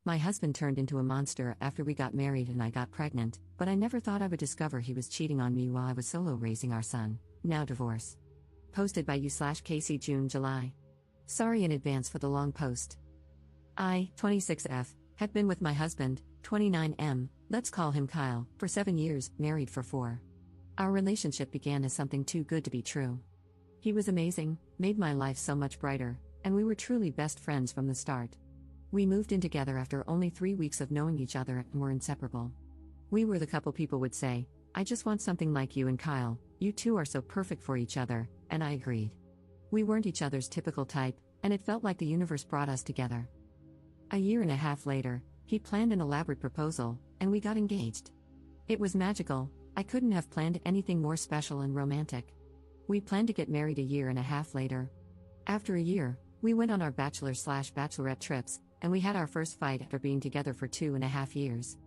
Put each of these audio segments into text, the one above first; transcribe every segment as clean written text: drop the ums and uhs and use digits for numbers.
My husband turned into a monster after we got married and I got pregnant, but I never thought I would discover he was cheating on me while I was solo raising our son. Now divorce. Posted by you/Casey June July. Sorry in advance for the long post. I, 26F, have been with my husband, 29M, let's call him Kyle, for 7 years, married for 4. Our relationship began as something too good to be true. He was amazing, made my life so much brighter, and we were truly best friends from the start. We moved in together after only 3 weeks of knowing each other and were inseparable. We were the couple people would say, I just want something like you and Kyle, you two are so perfect for each other, and I agreed. We weren't each other's typical type, and it felt like the universe brought us together. A year and a half later, he planned an elaborate proposal, and we got engaged. It was magical, I couldn't have planned anything more special and romantic. We planned to get married a year and a half later. After a year, we went on our bachelor/bachelorette trips, and we had our first fight after being together for 2.5 years.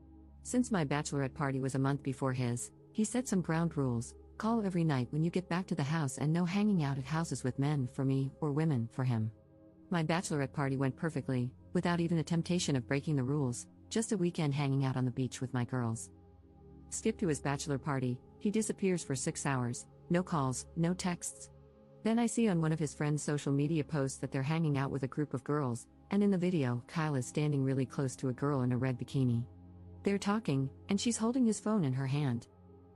Since my bachelorette party was a month before his, he set some ground rules: call every night when you get back to the house and no hanging out at houses with men for me or women for him. My bachelorette party went perfectly, without even a temptation of breaking the rules, just a weekend hanging out on the beach with my girls. Skip to his bachelor party, he disappears for 6 hours, no calls, no texts. Then I see on one of his friends' social media posts that they're hanging out with a group of girls, and in the video, Kyle is standing really close to a girl in a red bikini. They're talking, and she's holding his phone in her hand.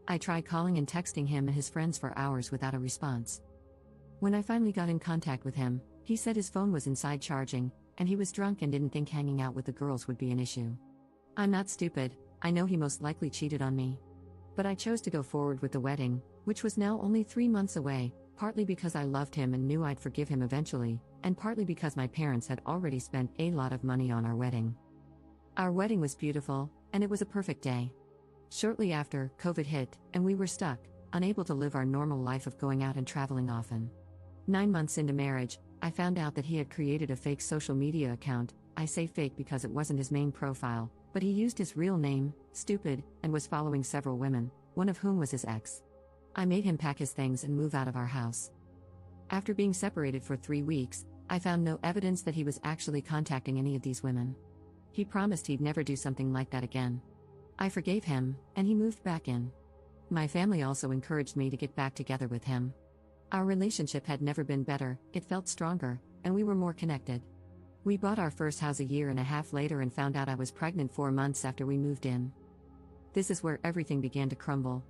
I tried calling and texting him and his friends for hours without a response. When I finally got in contact with him, he said his phone was inside charging, and he was drunk and didn't think hanging out with the girls would be an issue. I'm not stupid, I know he most likely cheated on me. But I chose to go forward with the wedding, which was now only 3 months away, partly because I loved him and knew I'd forgive him eventually, and partly because my parents had already spent a lot of money on our wedding. Our wedding was beautiful, and it was a perfect day. Shortly after, COVID hit, and we were stuck, unable to live our normal life of going out and traveling often. 9 months into marriage, I found out that he had created a fake social media account. I say fake because it wasn't his main profile, but he used his real name, Stupid, and was following several women, one of whom was his ex. I made him pack his things and move out of our house. After being separated for 3 weeks, I found no evidence that he was actually contacting any of these women. He promised he'd never do something like that again. I forgave him, and he moved back in. My family also encouraged me to get back together with him. Our relationship had never been better, it felt stronger, and we were more connected. We bought our first house a year and a half later and found out I was pregnant 4 months after we moved in. This is where everything began to crumble.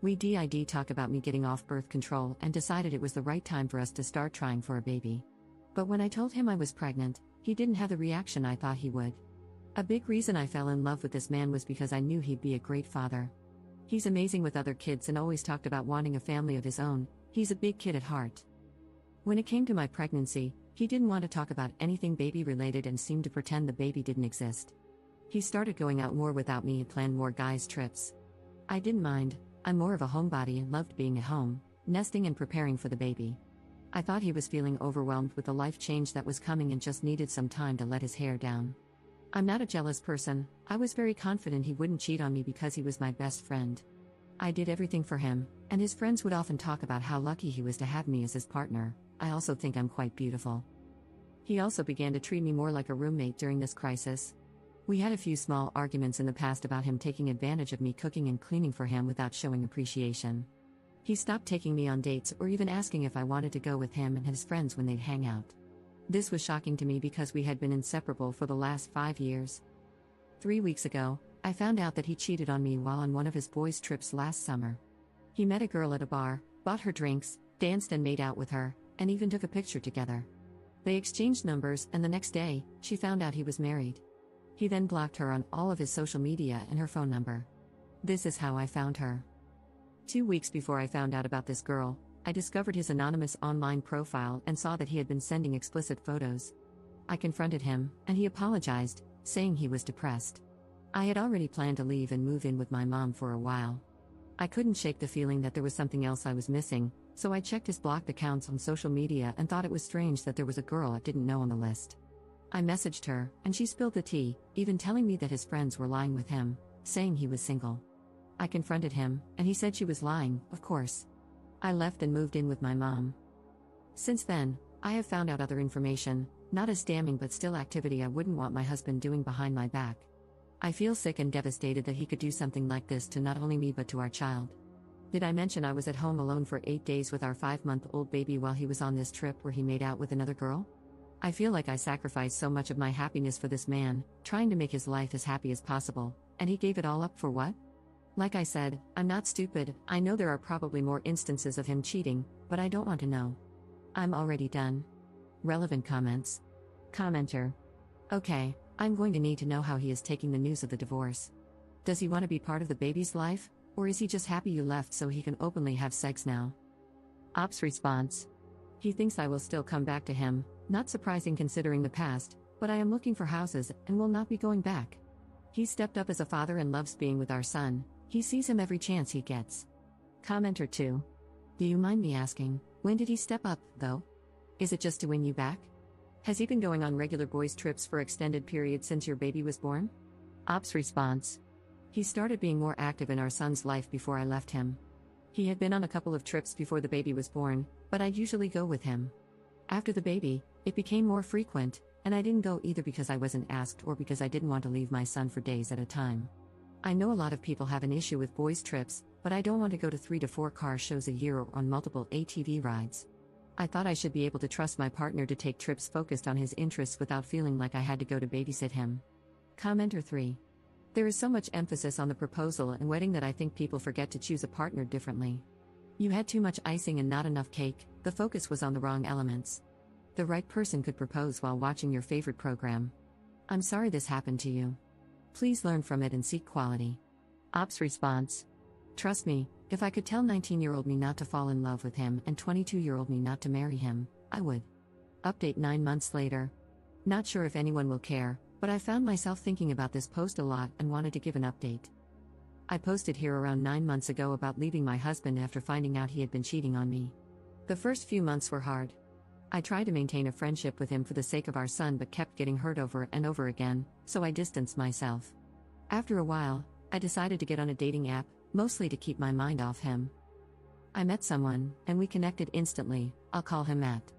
We did talk about me getting off birth control and decided it was the right time for us to start trying for a baby. But when I told him I was pregnant, he didn't have the reaction I thought he would. A big reason I fell in love with this man was because I knew he'd be a great father. He's amazing with other kids and always talked about wanting a family of his own. He's a big kid at heart. When it came to my pregnancy, he didn't want to talk about anything baby-related and seemed to pretend the baby didn't exist. He started going out more without me and planned more guys' trips. I didn't mind, I'm more of a homebody and loved being at home, nesting and preparing for the baby. I thought he was feeling overwhelmed with the life change that was coming and just needed some time to let his hair down. I'm not a jealous person, I was very confident he wouldn't cheat on me because he was my best friend. I did everything for him, and his friends would often talk about how lucky he was to have me as his partner. I also think I'm quite beautiful. He also began to treat me more like a roommate during this crisis. We had a few small arguments in the past about him taking advantage of me cooking and cleaning for him without showing appreciation. He stopped taking me on dates or even asking if I wanted to go with him and his friends when they'd hang out. This was shocking to me because we had been inseparable for the last 5 years. 3 weeks ago, I found out that he cheated on me while on one of his boys' trips last summer. He met a girl at a bar, bought her drinks, danced and made out with her, and even took a picture together. They exchanged numbers, and the next day, she found out he was married. He then blocked her on all of his social media and her phone number. This is how I found her. 2 weeks before I found out about this girl, I discovered his anonymous online profile and saw that he had been sending explicit photos. I confronted him, and he apologized, saying he was depressed. I had already planned to leave and move in with my mom for a while. I couldn't shake the feeling that there was something else I was missing, so I checked his blocked accounts on social media and thought it was strange that there was a girl I didn't know on the list. I messaged her, and she spilled the tea, even telling me that his friends were lying with him, saying he was single. I confronted him, and he said she was lying, of course. I left and moved in with my mom. Since then, I have found out other information, Not as damning but still activity I wouldn't want my husband doing behind my back. I feel sick and devastated that he could do something like this to not only me but to our child. Did I mention I was at home alone for 8 days with our 5-month-old baby while he was on this trip where he made out with another girl? I feel like I sacrificed so much of my happiness for this man, trying to make his life as happy as possible, and he gave it all up for what? Like I said, I'm not stupid. I know there are probably more instances of him cheating, but I don't want to know. I'm already done. Relevant comments. Commenter. Okay, I'm going to need to know how he is taking the news of the divorce. Does he want to be part of the baby's life, or is he just happy you left so he can openly have sex now? Ops response. He thinks I will still come back to him, not surprising considering the past, but I am looking for houses and will not be going back. He stepped up as a father and loves being with our son. He sees him every chance he gets. Commenter 2. Do you mind me asking, when did he step up, though? Is it just to win you back? Has he been going on regular boys' trips for extended periods since your baby was born? Ops response. He started being more active in our son's life before I left him. He had been on a couple of trips before the baby was born, but I'd usually go with him. After the baby, it became more frequent, and I didn't go either because I wasn't asked or because I didn't want to leave my son for days at a time. I know a lot of people have an issue with boys' trips, but I don't want to go to 3 to 4 car shows a year or on multiple ATV rides. I thought I should be able to trust my partner to take trips focused on his interests without feeling like I had to go to babysit him. Commenter 3. There is so much emphasis on the proposal and wedding that I think people forget to choose a partner differently. You had too much icing and not enough cake. The focus was on the wrong elements. The right person could propose while watching your favorite program. I'm sorry this happened to you. Please learn from it and seek quality. Ops response. Trust me, if I could tell 19-year-old me not to fall in love with him and 22-year-old me not to marry him, I would. Update 9 months later. Not sure if anyone will care, but I found myself thinking about this post a lot and wanted to give an update. I posted here around 9 months ago about leaving my husband after finding out he had been cheating on me. The first few months were hard. I tried to maintain a friendship with him for the sake of our son but kept getting hurt over and over again, so I distanced myself. After a while, I decided to get on a dating app, mostly to keep my mind off him. I met someone, and we connected instantly. I'll call him Matt.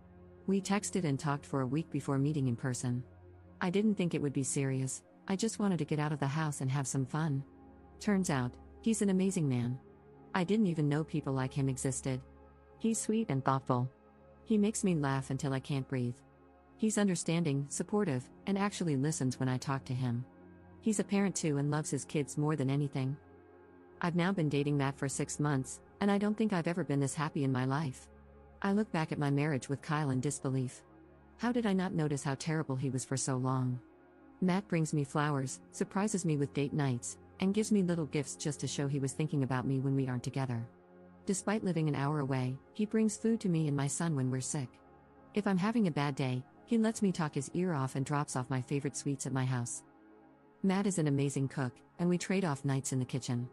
We texted and talked for a week before meeting in person. I didn't think it would be serious, I just wanted to get out of the house and have some fun. Turns out, he's an amazing man. I didn't even know people like him existed. He's sweet and thoughtful. He makes me laugh until I can't breathe. He's understanding, supportive, and actually listens when I talk to him. He's a parent too and loves his kids more than anything. I've now been dating Matt for 6 months, and I don't think I've ever been this happy in my life. I look back at my marriage with Kyle in disbelief. How did I not notice how terrible he was for so long? Matt brings me flowers, surprises me with date nights, and gives me little gifts just to show he was thinking about me when we aren't together. Despite living an hour away, he brings food to me and my son when we're sick. If I'm having a bad day, he lets me talk his ear off and drops off my favorite sweets at my house. Matt is an amazing cook, and we trade off nights in the kitchen.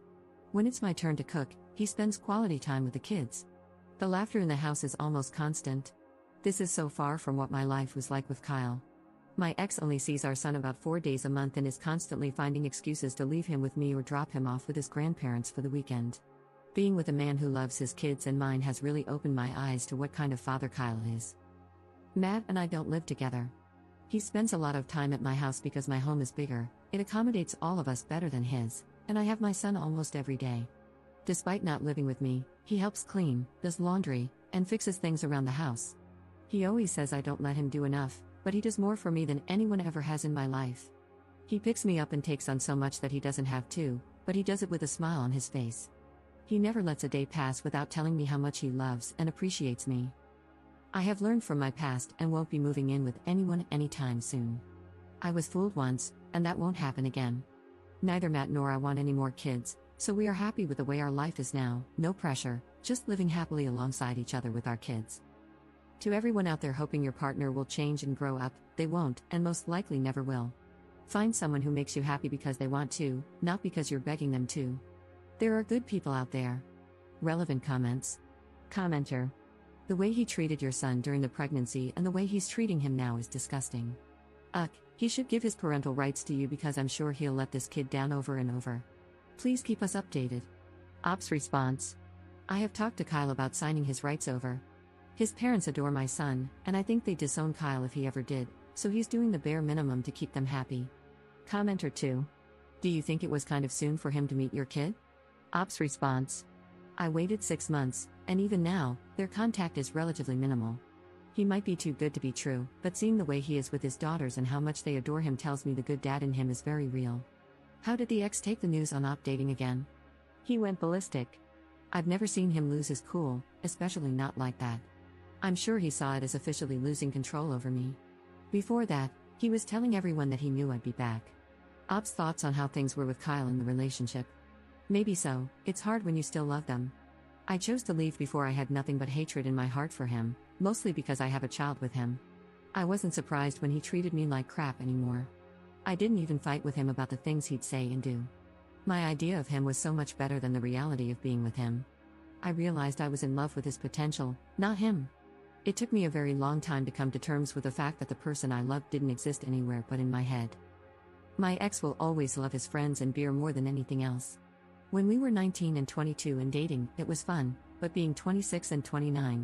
When it's my turn to cook, he spends quality time with the kids. The laughter in the house is almost constant. This is so far from what my life was like with Kyle. My ex only sees our son about 4 days a month and is constantly finding excuses to leave him with me or drop him off with his grandparents for the weekend. Being with a man who loves his kids and mine has really opened my eyes to what kind of father Kyle is. Matt and I don't live together. He spends a lot of time at my house because my home is bigger, it accommodates all of us better than his, and I have my son almost every day. Despite not living with me, he helps clean, does laundry, and fixes things around the house. He always says I don't let him do enough, but he does more for me than anyone ever has in my life. He picks me up and takes on so much that he doesn't have to, but he does it with a smile on his face. He never lets a day pass without telling me how much he loves and appreciates me. I have learned from my past and won't be moving in with anyone anytime soon. I was fooled once, and that won't happen again. Neither Matt nor I want any more kids, so we are happy with the way our life is now, no pressure, just living happily alongside each other with our kids. To everyone out there hoping your partner will change and grow up, they won't, and most likely never will. Find someone who makes you happy because they want to, not because you're begging them to. There are good people out there. Relevant comments. Commenter. The way he treated your son during the pregnancy and the way he's treating him now is disgusting. He should give his parental rights to you because I'm sure he'll let this kid down over and over. Please keep us updated. Ops response. I have talked to Kyle about signing his rights over. His parents adore my son, and I think they'd disown Kyle if he ever did, So he's doing the bare minimum to keep them happy. Commenter 2. Do you think it was kind of soon for him to meet your kid? Ops response. I waited 6 months, and even now, their contact is relatively minimal. He might be too good to be true, but seeing the way he is with his daughters and how much they adore him tells me the good dad in him is very real. How did the ex take the news on Op dating again? He went ballistic. I've never seen him lose his cool, especially not like that. I'm sure he saw it as officially losing control over me. Before that, he was telling everyone that he knew I'd be back. Op's thoughts on how things were with Kyle in the relationship. Maybe so, it's hard when you still love them. I chose to leave before I had nothing but hatred in my heart for him, mostly because I have a child with him. I wasn't surprised when he treated me like crap anymore. I didn't even fight with him about the things he'd say and do. My idea of him was so much better than the reality of being with him. I realized I was in love with his potential, not him. It took me a very long time to come to terms with the fact that the person I loved didn't exist anywhere but in my head. My ex will always love his friends and beer more than anything else. When we were 19 and 22 and dating, it was fun, but being 26 and 29,